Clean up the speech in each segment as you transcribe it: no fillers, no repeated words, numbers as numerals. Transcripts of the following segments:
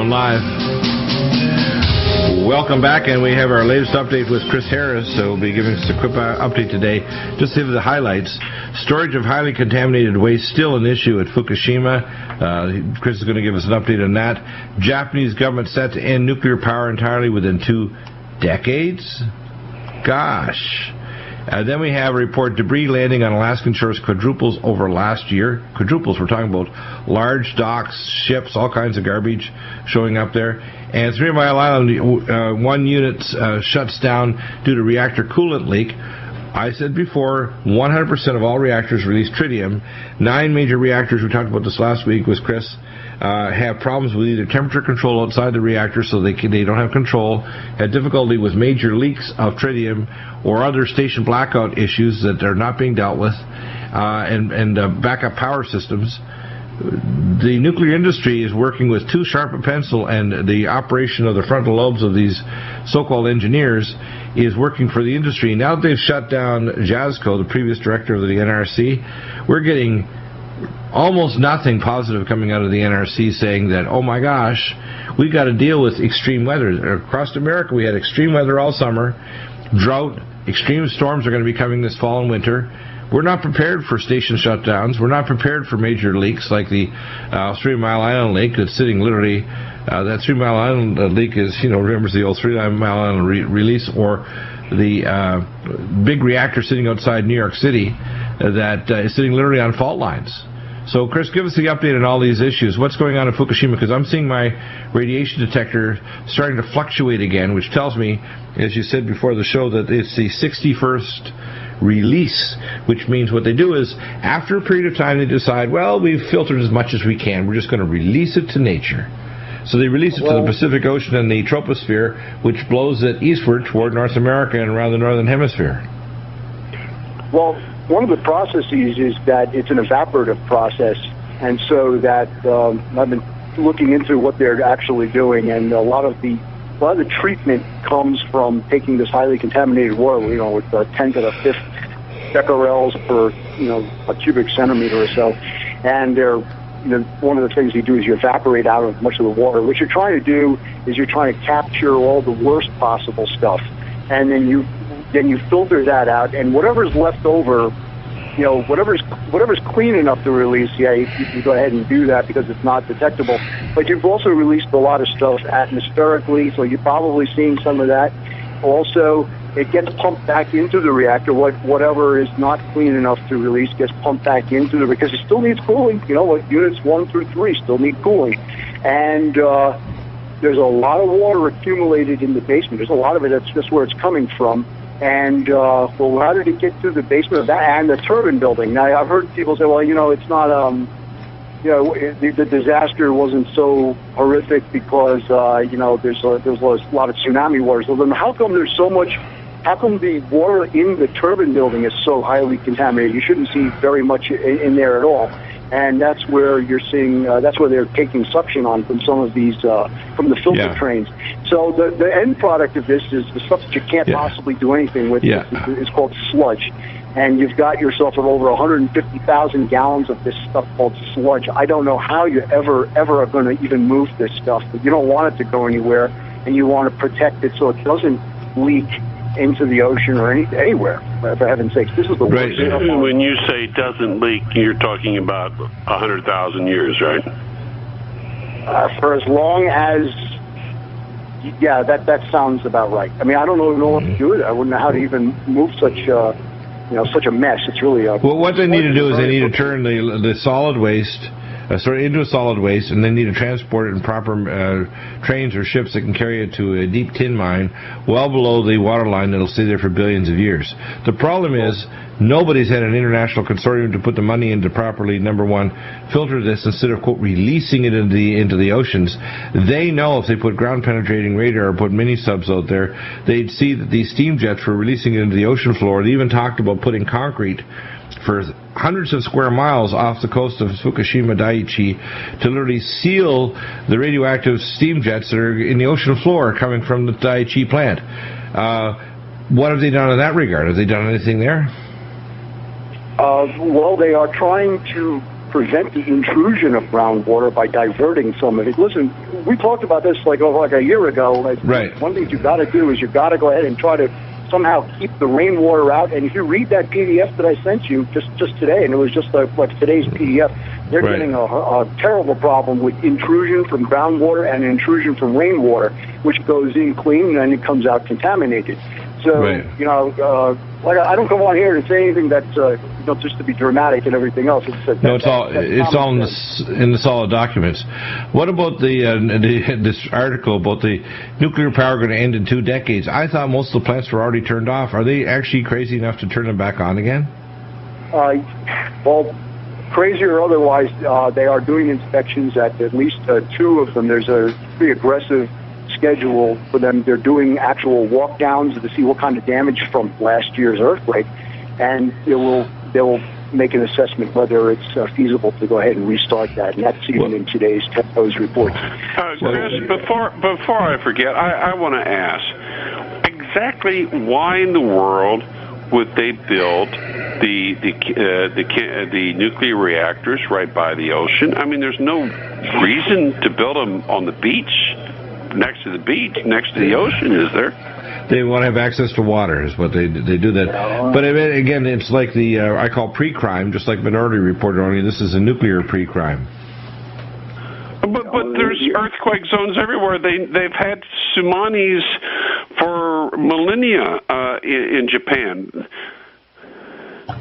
going live. Welcome back, and we have our latest update with Chris Harris, so we'll be giving us a quick update today. Just to give the highlights. Storage of highly contaminated waste still an issue at Fukushima. Chris is going to give us an update on that. Japanese government set to end nuclear power entirely within 2 decades. Gosh. Then we have a report, debris landing on Alaskan shores quadruples over last year. Quadruples, we're talking about large docks, ships, all kinds of garbage showing up there. And 3 Mile Island, 1 unit shuts down due to reactor coolant leak. I said before, 100% of all reactors release tritium. 9 major reactors, we talked about this last week with Chris, have problems with either temperature control outside the reactor, so they don't have control, had difficulty with major leaks of tritium or other station blackout issues that are not being dealt with, and backup power systems. The nuclear industry is working with too sharp a pencil, and the operation of the frontal lobes of these so-called engineers is working for the industry. Now that they've shut down Jasko, the previous director of the NRC, we're getting almost nothing positive coming out of the NRC saying that, oh my gosh, we've got to deal with extreme weather. Across America, we had extreme weather all summer, drought, extreme storms are going to be coming this fall and winter. We're not prepared for station shutdowns. We're not prepared for major leaks like the 3 Mile Island leak that's sitting literally. That 3 Mile Island leak is, remembers the old 3 Mile Island release, or the big reactor sitting outside New York City that is sitting literally on fault lines. So, Chris, give us the update on all these issues. What's going on in Fukushima? Because I'm seeing my radiation detector starting to fluctuate again, which tells me, as you said before the show, that it's the 61st release, which means what they do is, after a period of time, they decide, well, we've filtered as much as we can. We're just going to release it to nature. So they release it to the Pacific Ocean and the troposphere, which blows it eastward toward North America and around the northern hemisphere. Well, one of the processes is that it's an evaporative process, and so that I've been looking into what they're actually doing, and a lot of the treatment comes from taking this highly contaminated water, with 10 to the 5th becquerels per a cubic centimeter or so, and they're one of the things you do is you evaporate out of much of the water. What you're trying to do is you're trying to capture all the worst possible stuff, and then you filter that out, and whatever's left over, whatever's clean enough to release, you can go ahead and do that because it's not detectable. But you've also released a lot of stuff atmospherically, so you're probably seeing some of that. Also, it gets pumped back into the reactor. Whatever is not clean enough to release gets pumped back into because it still needs cooling. Units 1 through 3 still need cooling, and there's a lot of water accumulated in the basement. There's a lot of it. That's just where it's coming from. And, how did it get to the basement of that and the turbine building? Now, I've heard people say, well, it's not, the disaster wasn't so horrific because, there's a lot of tsunami waters. Well, then how come the water in the turbine building is so highly contaminated? You shouldn't see very much in there at all. And that's where you're seeing, that's where they're taking suction on from some of these, from the filter trains. So the end product of this is the stuff that you can't possibly do anything with. It's called sludge. And you've got yourself over 150,000 gallons of this stuff called sludge. I don't know how you ever are going to even move this stuff, but you don't want it to go anywhere, and you want to protect it so it doesn't leak into the ocean or anywhere, for heaven's sakes. This is the worst. When you say doesn't leak, you're talking about 100,000 years, right? For as long as, that sounds about right. I mean, I don't know what to do with it. I wouldn't know how to even move such a mess. It's really well, what they need to do is they need to turn the solid waste into a solid waste, and they need to transport it in proper trains or ships that can carry it to a deep tin mine well below the water line that'll stay there for billions of years. The problem is nobody's had an international consortium to put the money into properly, number one, filter this instead of, quote, releasing it into the oceans. They know if they put ground-penetrating radar or put mini-subs out there, they'd see that these steam jets were releasing it into the ocean floor. They even talked about putting concrete for hundreds of square miles off the coast of Fukushima Daiichi to literally seal the radioactive steam jets that are in the ocean floor coming from the Daiichi plant. What have they done in that regard? Have they done anything there? Well, they are trying to prevent the intrusion of groundwater by diverting some of it. Listen, we talked about this like a year ago. Right. One thing you got to do is you got to go ahead and try to somehow keep the rainwater out. And if you read that PDF that I sent you just today, and it was just like today's PDF, they're Right. getting a terrible problem with intrusion from groundwater and intrusion from rainwater, which goes in clean and it comes out contaminated. So, Right. like I don't come on here to say anything that's just to be dramatic and everything else. No, it's all in the solid documents. What about this article about the nuclear power going to end in 2 decades? I thought most of the plants were already turned off. Are they actually crazy enough to turn them back on again? Well, crazy or otherwise, they are doing inspections at least 2 of them. There's a pretty aggressive schedule for them. They're doing actual walk downs to see what kind of damage from last year's earthquake, and they will make an assessment whether it's feasible to go ahead and restart that. And that's even in today's TEPCO's report. Chris, before I forget, I want to ask exactly why in the world would they build the nuclear reactors right by the ocean? I mean, there's no reason to build them on the beach, next to the ocean, is there? They want to have access to water, is what they do that. But again, it's like the I call pre-crime, just like Minority Report. Only this is a nuclear pre-crime. But there's earthquake zones everywhere. They've had tsunamis for millennia in Japan.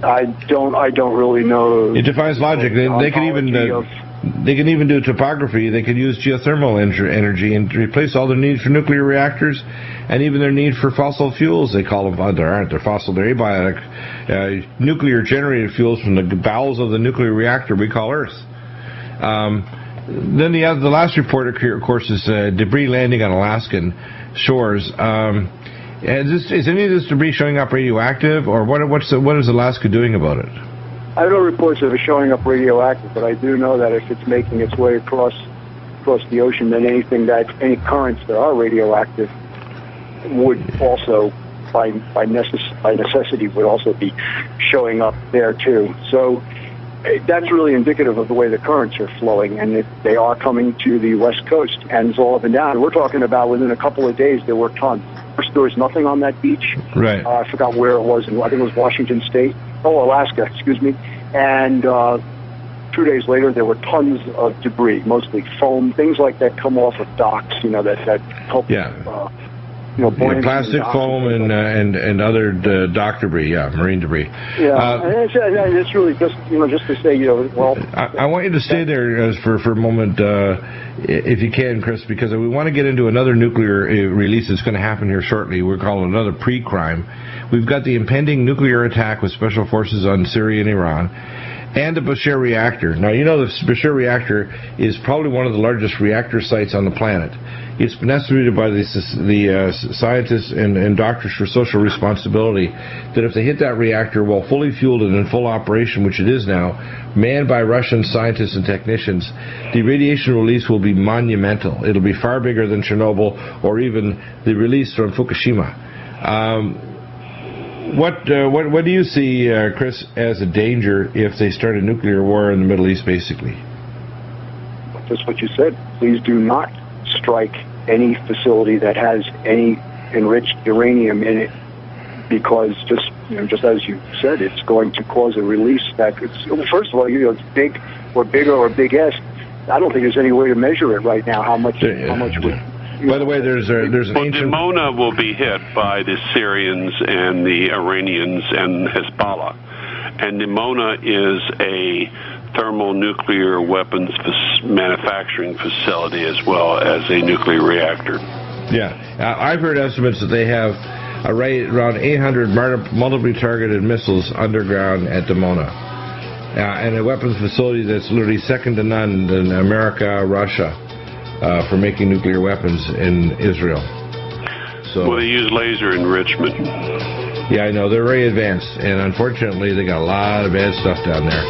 I don't really know. It defies logic. They can even do topography. They could use geothermal energy and replace all their need for nuclear reactors, and even their need for fossil fuels. They call them. They're fossil. They're abiotic. Nuclear generated fuels from the bowels of the nuclear reactor we call Earth. Then the last report, of course, is debris landing on Alaskan shores. Is any of this debris showing up radioactive, or what is Alaska doing about it? I have no reports of it showing up radioactive, but I do know that if it's making its way across the ocean, then any currents that are radioactive would also, by necessity, would also be showing up there too. So that's really indicative of the way the currents are flowing, and they are coming to the west coast, and it's all up and down. We're talking about within a couple of days there were tons. First, there was nothing on that beach. Right. I forgot where it was. I think it was Washington State. Alaska, excuse me. And 2 days later, there were tons of debris, mostly foam, things like that come off of docks. that help. Yeah. Plastic foam and other dock debris, marine debris. Yeah, and it's really just to say, well. I want you to stay there for a moment, if you can, Chris, because we want to get into another nuclear release that's going to happen here shortly. We're calling it another pre-crime. We've got the impending nuclear attack with special forces on Syria and Iran, and the Bushehr reactor. Now, the Bushehr reactor is probably one of the largest reactor sites on the planet. It's been estimated by the scientists and doctors for social responsibility that if they hit that reactor while fully fueled and in full operation, which it is now, manned by Russian scientists and technicians, the radiation release will be monumental. It'll be far bigger than Chernobyl or even the release from Fukushima. What do you see, Chris, as a danger if they start a nuclear war in the Middle East, basically? Just what you said. Please do not strike any facility that has any enriched uranium in it, because just as you said, it's going to cause a release first of all, it's big or bigger or big S. I don't think there's any way to measure it right now. How much would. By the way, there's an ancient. Dimona will be hit by the Syrians and the Iranians and Hezbollah, and Dimona is a thermonuclear weapons manufacturing facility as well as a nuclear reactor. Yeah, I've heard estimates that they have around 800 multiply targeted missiles underground at Dimona, and a weapons facility that's literally second to none in America, Russia, for making nuclear weapons in Israel. So, well, they use laser enrichment. Yeah, I know. They're very advanced, and unfortunately, they got a lot of bad stuff down there.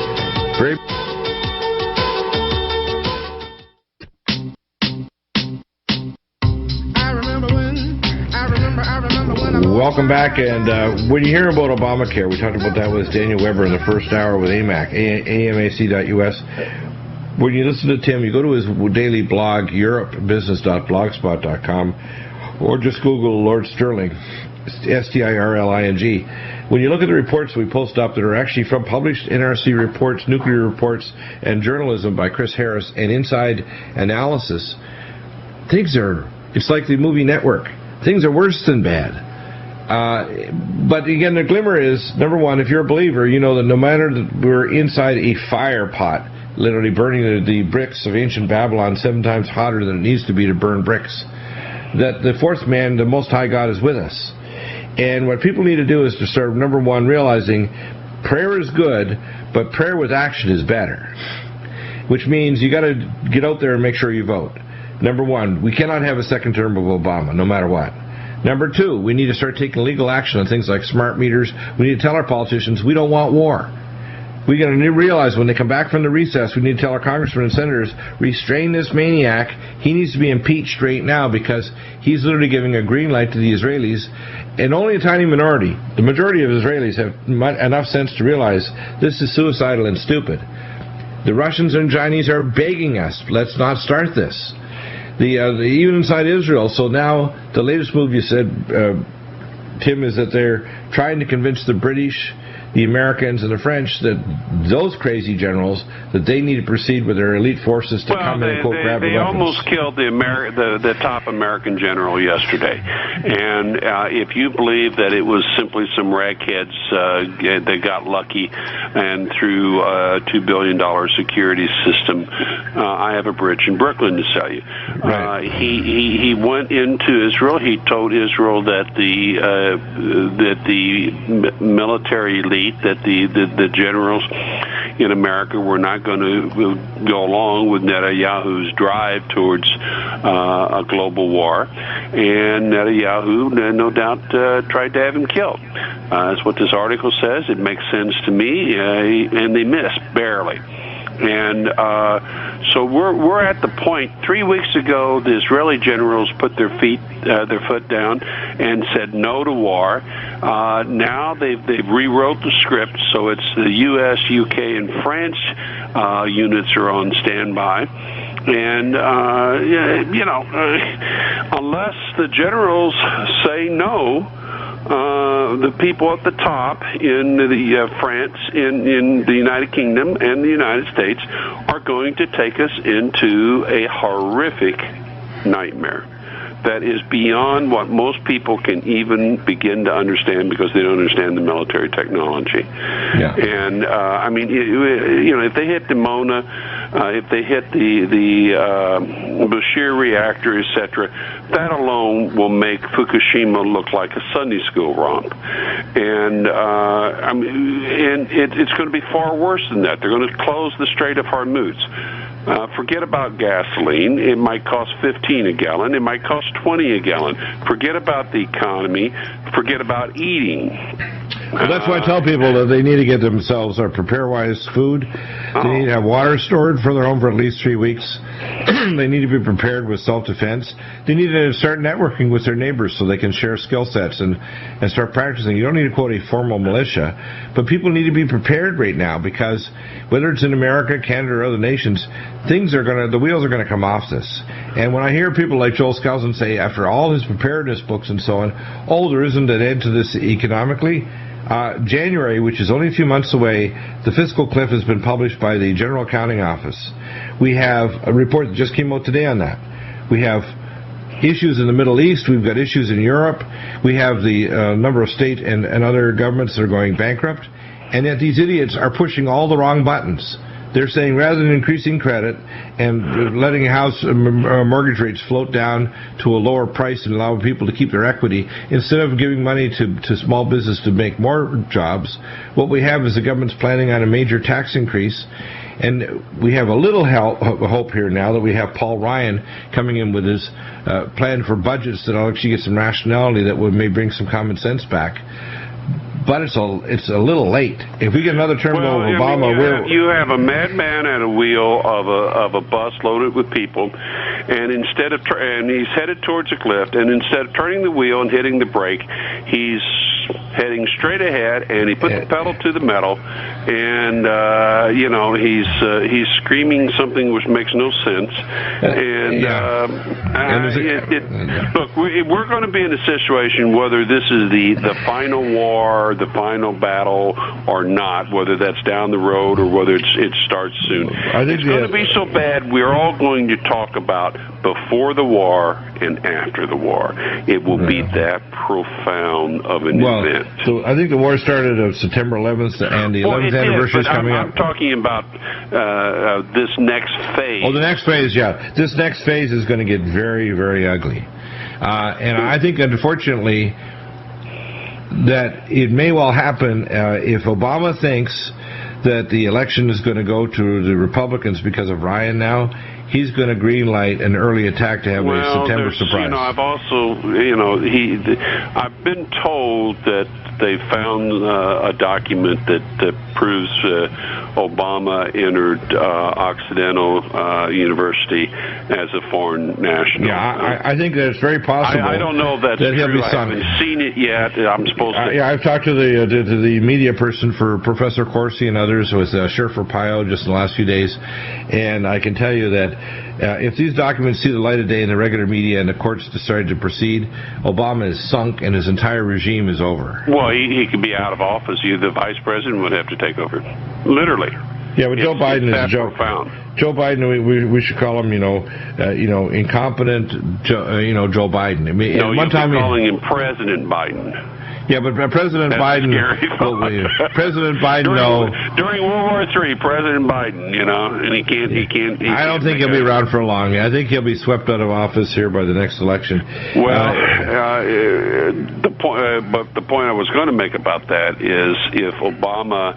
welcome back. And when you hear about Obamacare, we talked about that with Daniel Weber in the first hour with AMAC, amac.us. When you listen to Tim, you go to his daily blog, europebusiness.blogspot.com, or just Google Lord Stirling, Stirling. When you look at the reports we post up that are actually from published NRC reports, nuclear reports, and journalism by Chris Harris, and inside analysis, it's like the movie Network. Things are worse than bad. But again, the glimmer is, number one, if you're a believer, you know that no matter that we're inside a fire pot, literally burning the bricks of ancient Babylon 7 times hotter than it needs to be to burn bricks, that the fourth man, the Most High God, is with us. And what people need to do is to start, number one, realizing prayer is good, but prayer with action is better. Which means you got to get out there and make sure you vote. Number one, we cannot have a second term of Obama, no matter what. Number two, we need to start taking legal action on things like smart meters. We need to tell our politicians we don't want war. We got to realize when they come back from the recess, we need to tell our congressmen and senators, restrain this maniac. He needs to be impeached right now because he's literally giving a green light to the Israelis. And only a tiny minority, the majority of Israelis, have enough sense to realize this is suicidal and stupid. The Russians and Chinese are begging us, let's not start this. Even inside Israel, so now the latest move you said, Tim, is that they're trying to convince the British, the Americans, and the French that those crazy generals, that they need to proceed with their elite forces to come in and quote grab the weapons. They almost killed the top American general yesterday. And if you believe that it was simply some ragheads that got lucky and through a $2 billion security system, I have a bridge in Brooklyn to sell you. Right. He went into Israel. He told Israel that the military elite, that the generals in America were not going to go along with Netanyahu's drive towards a global war, and Netanyahu, no doubt, tried to have him killed. That's what this article says. It makes sense to me, and they missed barely. And so we're at the point. 3 weeks ago, the Israeli generals put their foot down and said no to war. Now they've rewrote the script, so it's the U.S., U.K., and France units are on standby. And unless the generals say no, the people at the top in the France, in the United Kingdom, and the United States are going to take us into a horrific nightmare that is beyond what most people can even begin to understand because they don't understand the military technology. Yeah. And if they hit Dimona, if they hit the Bashir reactor, etc., that alone will make Fukushima look like a Sunday school romp. And it's going to be far worse than that. They're going to close the Strait of Hormuz. Forget about gasoline. It might cost $15 a gallon. It might cost $20 a gallon. Forget about the economy. Forget about eating. Well, that's why I tell people that they need to get themselves prepare-wise food. They need to have water stored for their home for at least 3 weeks. They need to be prepared with self-defense. They need to start networking with their neighbors so they can share skill sets and start practicing. You don't need to quote a formal militia, but people need to be prepared right now because whether it's in America, Canada, or other nations, the wheels are going to come off this. And when I hear people like Joel Skousen say, after all his preparedness books and so on, there isn't an end to this economically. January, which is only a few months away, the fiscal cliff has been published by the General Accounting Office. We have a report that just came out today on that. We have issues in the Middle East. We've got issues in Europe. We have the number of state and other governments that are going bankrupt. And yet these idiots are pushing all the wrong buttons. They're saying rather than increasing credit and letting house mortgage rates float down to a lower price and allow people to keep their equity, instead of giving money to small business to make more jobs, what we have is the government's planning on a major tax increase. And we have a little hope here now that we have Paul Ryan coming in with his plan for budgets that will actually get some rationality that may bring some common sense back. But it's a little late. If we get another term of Obama, you have a madman at a wheel of a bus loaded with people, and and he's headed towards a cliff, and instead of turning the wheel and hitting the brake, he's heading straight ahead, and he put the pedal to the metal, and he's screaming something which makes no sense. And look, we're going to be in a situation, whether this is the final war, the final battle, or not, whether that's down the road or whether it starts soon. It's going to be so bad. We're all going to talk about before the war and after the war. It will be that profound of an event. So I think the war started on September 11th, and the 11th anniversary is coming up. I'm talking about this next phase. Oh, the next phase, yeah. This next phase is going to get very, very ugly. And I think, unfortunately, that it may well happen if Obama thinks that the election is going to go to the Republicans because of Ryan now. He's going to greenlight an early attack to have a September surprise. I've also, I've been told that they found a document that proves Obama entered Occidental University as a foreign national. Yeah, I think that it's very possible. I don't know if that's true. I haven't seen it yet. I'm supposed to. Yeah, I've talked to the media person for Professor Corsi and others with Sherfer Pio just in the last few days, and I can tell you that if these documents see the light of day in the regular media and the courts decide to proceed, Obama is sunk and his entire regime is over. Well, he could be out of office. The vice president would have to take over. Literally. Yeah, but Joe Biden is a joke. Profound. Joe Biden, we should call him, incompetent, Joe Biden. I mean, no, one time calling him President Biden. Yeah, but President Biden. President Biden, during World War III, President Biden, and he can't. I don't think he'll be around for long. I think he'll be swept out of office here by the next election. Well, the point I was going to make about that is if Obama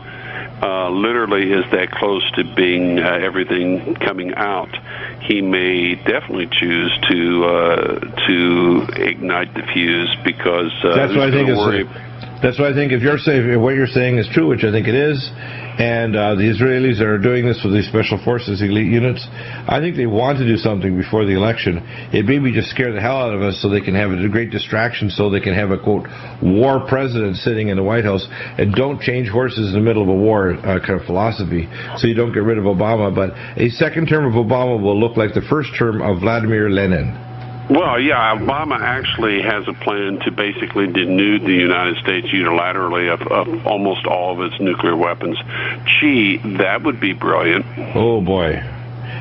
literally is that close to being everything coming out, he may definitely choose to ignite the fuse because that's what I think That's what I think. If what you're saying is true, which I think it is, and the Israelis are doing this with these special forces elite units, I think they want to do something before the election. It may be just scare the hell out of us so they can have a great distraction, so they can have a, quote, war president sitting in the White House, and don't change horses in the middle of a war kind of philosophy, so you don't get rid of Obama. But a second term of Obama will look like the first term of Vladimir Lenin. Well, yeah, Obama actually has a plan to basically denude the United States unilaterally of almost all of its nuclear weapons. Gee, that would be brilliant. Oh, boy.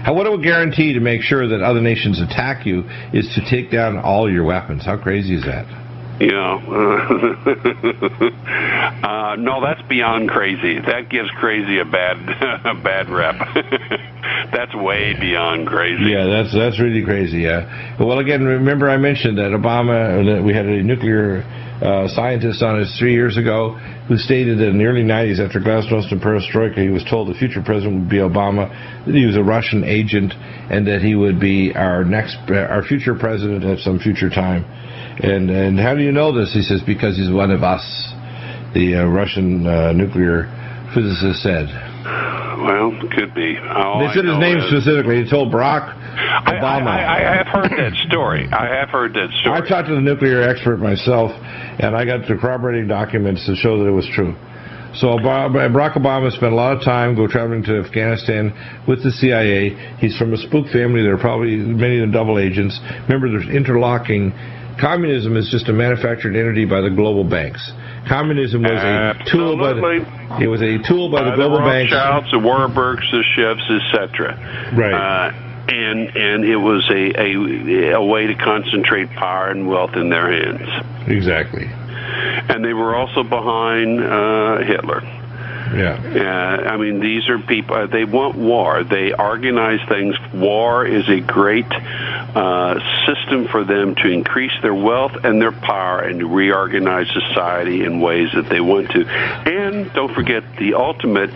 What it would guarantee to make sure that other nations attack you is to take down all your weapons. How crazy is that? No, that's beyond crazy. That gives crazy a bad rep. That's way beyond crazy. Yeah, that's really crazy. Yeah. Well, again, remember I mentioned that Obama, we had a nuclear scientist on us 3 years ago who stated that in the early 90s, after Glasnost and Perestroika, he was told the future president would be Obama, that he was a Russian agent, and that he would be our future president at some future time. And how do you know this? He says, because he's one of us, the Russian nuclear physicist said. Well, could be. They said his name specifically. He told Barack Obama. I have heard that story. I talked to the nuclear expert myself, and I got the corroborating documents to show that it was true. So Barack Obama spent a lot of time traveling to Afghanistan with the CIA. He's from a spook family. There are probably many of them double agents. Remember, there's interlocking. Communism is just a manufactured entity by the global banks. Communism was a tool by the global banks. The Rothschilds, the Warburgs, the Schiffs, etc. Right. And it was a way to concentrate power and wealth in their hands. Exactly. And they were also behind Hitler. Yeah. I mean, these are people, they want war. They organize things. War is a great system for them to increase their wealth and their power and to reorganize society in ways that they want to. And don't forget the ultimate,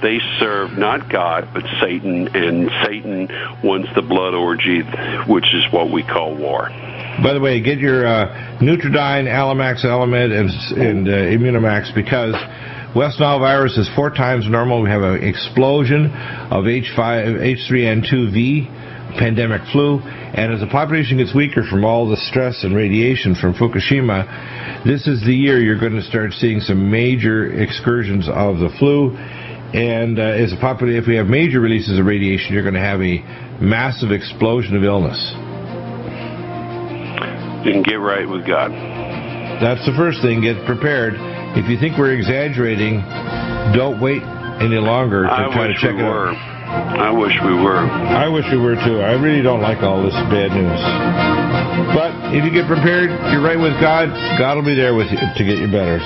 they serve not God, but Satan, and Satan wants the blood orgy, which is what we call war. By the way, get your Nutridyne, Alamax Element, and Immunomax, because West Nile virus is 4 times normal. We have an explosion of H3N2V, pandemic flu, and as the population gets weaker from all the stress and radiation from Fukushima, this is the year you're going to start seeing some major excursions of the flu. And if we have major releases of radiation, you're going to have a massive explosion of illness. You can get right with God. That's the first thing. Get prepared. If you think we're exaggerating, don't wait any longer to try to check it out. I wish we were. I wish we were too. I really don't like all this bad news. But if you get prepared, you're right with God. God will be there with you to get you better.